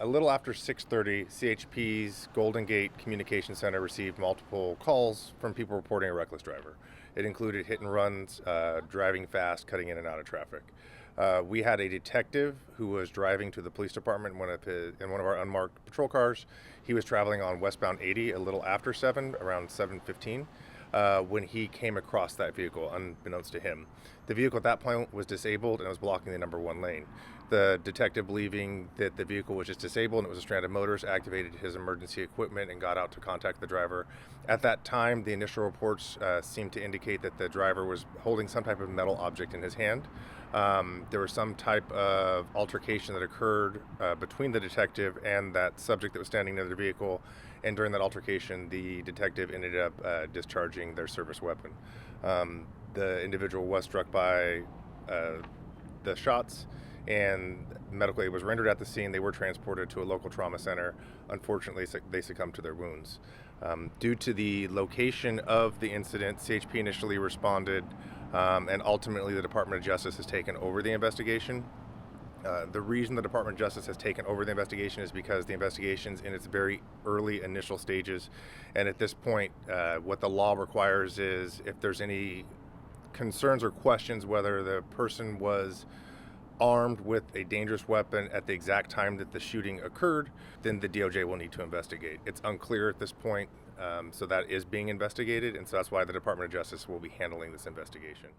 A little after 6:30, CHP's Golden Gate Communication Center received multiple calls from people reporting a reckless driver. It included hit and runs, driving fast, cutting in and out of traffic. We had a detective who was driving to the police department in one of our unmarked patrol cars. He was traveling on westbound 80 a little after 7, around 7:15, when he came across that vehicle, unbeknownst to him. The vehicle at that point was disabled and it was blocking the number 1 lane. The detective, believing that the vehicle was just disabled and it was a stranded motorist, activated his emergency equipment and got out to contact the driver. At that time, the initial reports seemed to indicate that the driver was holding some type of metal object in his hand. There was some type of altercation that occurred between the detective and that subject that was standing near the vehicle, and during that altercation, the detective ended up discharging their service weapon. The individual was struck by the shots, and medical aid was rendered at the scene. They were transported to a local trauma center. Unfortunately, they succumbed to their wounds. Due to the location of the incident, CHP initially responded, and ultimately the Department of Justice has taken over the investigation. The reason the Department of Justice has taken over the investigation is because the investigation's in its very early initial stages, and at this point, what the law requires is if there's any concerns or questions whether the person was armed with a dangerous weapon at the exact time that the shooting occurred, then the DOJ will need to investigate. It's unclear at this point, so that is being investigated, and so that's why the Department of Justice will be handling this investigation.